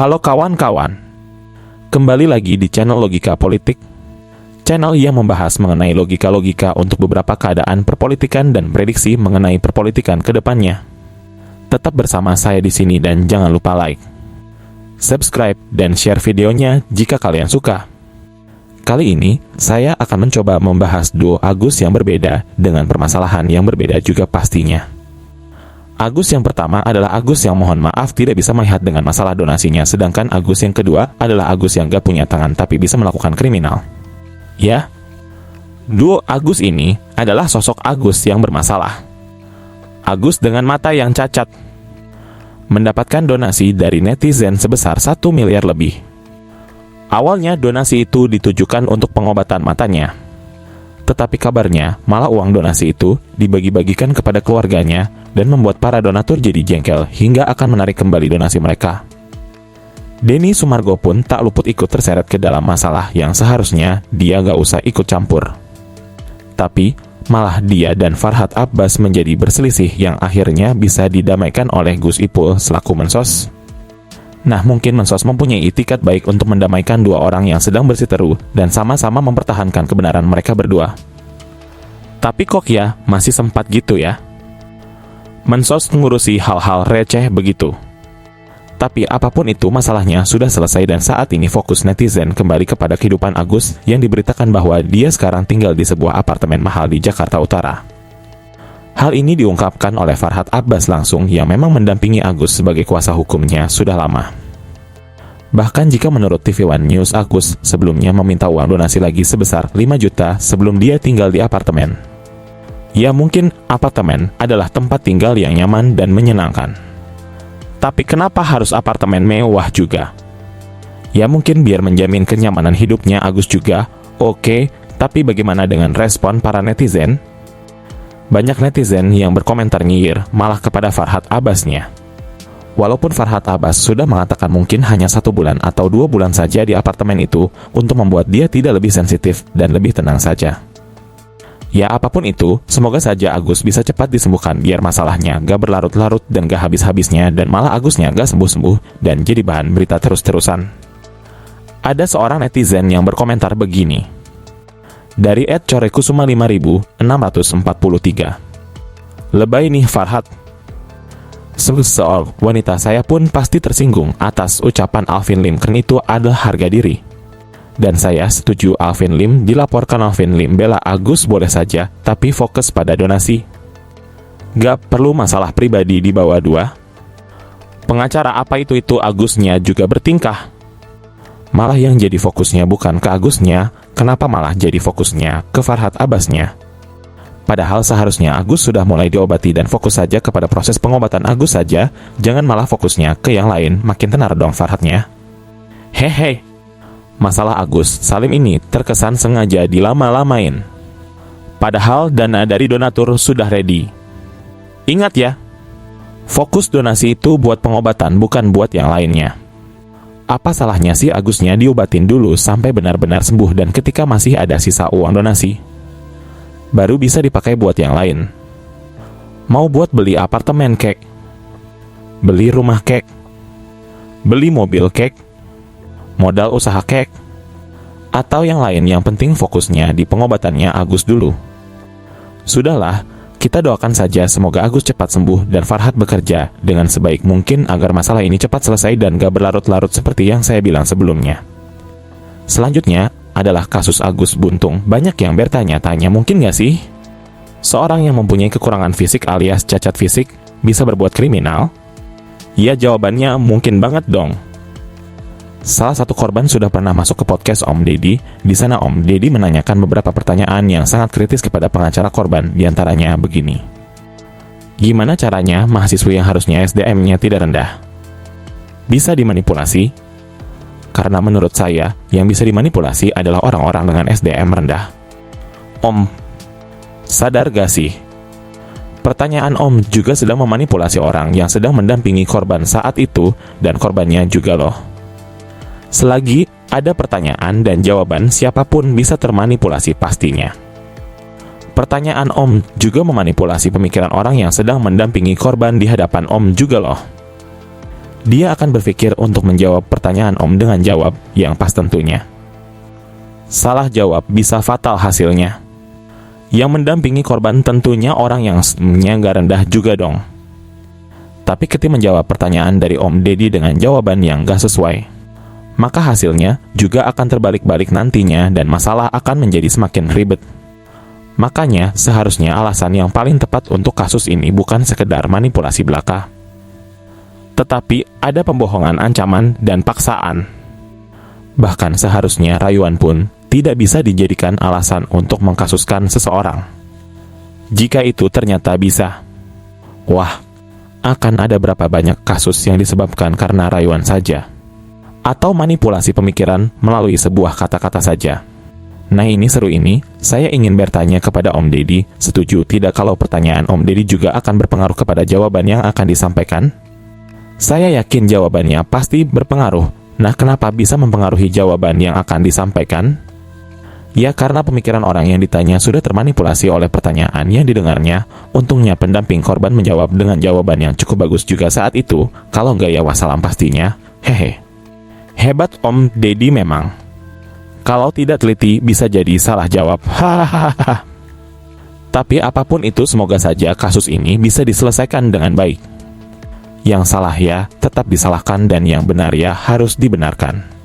Halo kawan-kawan, kembali lagi di channel Logika Politik, channel yang membahas mengenai logika-logika untuk beberapa keadaan perpolitikan dan prediksi mengenai perpolitikan ke depannya. Tetap bersama saya di sini dan jangan lupa like, subscribe, dan share videonya jika kalian suka. Kali ini, saya akan mencoba membahas duo Agus yang berbeda dengan permasalahan yang berbeda juga pastinya. Agus yang pertama adalah Agus yang mohon maaf tidak bisa melihat dengan masalah donasinya, sedangkan Agus yang kedua adalah Agus yang gak punya tangan tapi bisa melakukan kriminal. Ya, duo Agus ini adalah sosok Agus yang bermasalah. Agus dengan mata yang cacat mendapatkan donasi dari netizen sebesar 1 miliar lebih. Awalnya donasi itu ditujukan untuk pengobatan matanya, tetapi kabarnya malah uang donasi itu dibagi-bagikan kepada keluarganya dan membuat para donatur jadi jengkel hingga akan menarik kembali donasi mereka. Denny Sumargo pun tak luput ikut terseret ke dalam masalah yang seharusnya dia gak usah ikut campur. Tapi malah dia dan Farhad Abbas menjadi berselisih yang akhirnya bisa didamaikan oleh Gus Ipul selaku Mensos. Nah, mungkin Mensos mempunyai itikat baik untuk mendamaikan dua orang yang sedang bersiteru dan sama-sama mempertahankan kebenaran mereka berdua. Tapi kok ya masih sempat gitu ya Mensos mengurusi hal-hal receh begitu. Tapi apapun itu masalahnya sudah selesai dan saat ini fokus netizen kembali kepada kehidupan Agus yang diberitakan bahwa dia sekarang tinggal di sebuah apartemen mahal di Jakarta Utara. Hal ini diungkapkan oleh Farhad Abbas langsung yang memang mendampingi Agus sebagai kuasa hukumnya sudah lama. Bahkan jika menurut TV One News, Agus sebelumnya meminta uang donasi lagi sebesar 5 juta sebelum dia tinggal di apartemen. Ya mungkin apartemen adalah tempat tinggal yang nyaman dan menyenangkan. Tapi kenapa harus apartemen mewah juga? Ya mungkin biar menjamin kenyamanan hidupnya Agus juga. Oke, tapi bagaimana dengan respon para netizen? Banyak netizen yang berkomentar nyinyir malah kepada Farhad Abbasnya. Walaupun Farhad Abbas sudah mengatakan mungkin hanya 1 bulan atau 2 bulan saja di apartemen itu untuk membuat dia tidak lebih sensitif dan lebih tenang saja. Ya apapun itu, semoga saja Agus bisa cepat disembuhkan biar masalahnya gak berlarut-larut dan gak habis-habisnya dan malah Agusnya gak sembuh-sembuh dan jadi bahan berita terus-terusan. Ada seorang netizen yang berkomentar begini. Dari @corekusuma 5643. Lebay nih Farhad. Seorang wanita saya pun pasti tersinggung atas ucapan Alvin Lim karena itu adalah harga diri. Dan saya setuju Alvin Lim dilaporkan. Alvin Lim bela Agus boleh saja, tapi fokus pada donasi. Gak perlu masalah pribadi di bawah 2. Pengacara apa itu Agusnya juga bertingkah. Malah yang jadi fokusnya bukan ke Agusnya, kenapa malah jadi fokusnya ke Farhad Abbasnya? Padahal seharusnya Agus sudah mulai diobati dan fokus saja kepada proses pengobatan Agus saja, jangan malah fokusnya ke yang lain, makin tenar dong Farhadnya. Hehe. Masalah Agus Salim ini terkesan sengaja dilama-lamain. Padahal dana dari donatur sudah ready. Ingat ya, fokus donasi itu buat pengobatan, bukan buat yang lainnya. Apa salahnya sih Agusnya diobatin dulu sampai benar-benar sembuh dan ketika masih ada sisa uang donasi, baru bisa dipakai buat yang lain. Mau buat beli apartemen kek, beli rumah kek, beli mobil kek, modal usaha kek, atau yang lain, yang penting fokusnya di pengobatannya Agus dulu. Sudahlah, kita doakan saja semoga Agus cepat sembuh dan Farhad bekerja dengan sebaik mungkin agar masalah ini cepat selesai dan gak berlarut-larut seperti yang saya bilang sebelumnya. Selanjutnya adalah kasus Agus Buntung. Banyak yang bertanya-tanya, mungkin gak sih seorang yang mempunyai kekurangan fisik alias cacat fisik bisa berbuat kriminal? Ya jawabannya mungkin banget dong. Salah satu korban sudah pernah masuk ke podcast Om Deddy. Di sana Om Deddy menanyakan beberapa pertanyaan yang sangat kritis kepada pengacara korban. Di antaranya begini. Gimana caranya mahasiswa yang harusnya SDM-nya tidak rendah bisa dimanipulasi? Karena menurut saya, yang bisa dimanipulasi adalah orang-orang dengan SDM rendah. Om, sadar gak sih? Pertanyaan Om juga sedang memanipulasi orang yang sedang mendampingi korban saat itu dan korbannya juga loh. Selagi ada pertanyaan dan jawaban, siapapun bisa termanipulasi pastinya. Pertanyaan Om juga memanipulasi pemikiran orang yang sedang mendampingi korban di hadapan Om juga loh. Dia akan berpikir untuk menjawab pertanyaan Om dengan jawab yang pas tentunya. Salah jawab bisa fatal hasilnya. Yang mendampingi korban tentunya orang yang nggak rendah juga dong. Tapi ketika menjawab pertanyaan dari Om Deddy dengan jawaban yang gak sesuai, maka hasilnya juga akan terbalik-balik nantinya dan masalah akan menjadi semakin ribet. Makanya seharusnya alasan yang paling tepat untuk kasus ini bukan sekedar manipulasi belaka, tetapi ada pembohongan, ancaman, dan paksaan. Bahkan seharusnya rayuan pun tidak bisa dijadikan alasan untuk mengkasuskan seseorang. Jika itu ternyata bisa, wah, akan ada berapa banyak kasus yang disebabkan karena rayuan saja, atau manipulasi pemikiran melalui sebuah kata-kata saja. Nah ini seru ini, saya ingin bertanya kepada Om Deddy, setuju tidak kalau pertanyaan Om Deddy juga akan berpengaruh kepada jawaban yang akan disampaikan? Saya yakin jawabannya pasti berpengaruh. Nah kenapa bisa mempengaruhi jawaban yang akan disampaikan? Ya karena pemikiran orang yang ditanya sudah termanipulasi oleh pertanyaan yang didengarnya. Untungnya pendamping korban menjawab dengan jawaban yang cukup bagus juga saat itu. Kalau nggak ya wassalam pastinya. Hehe. Hebat Om Deddy memang. Kalau tidak teliti bisa jadi salah jawab. Hahaha. Tapi apapun itu semoga saja kasus ini bisa diselesaikan dengan baik. Yang salah ya tetap disalahkan dan yang benar ya harus dibenarkan.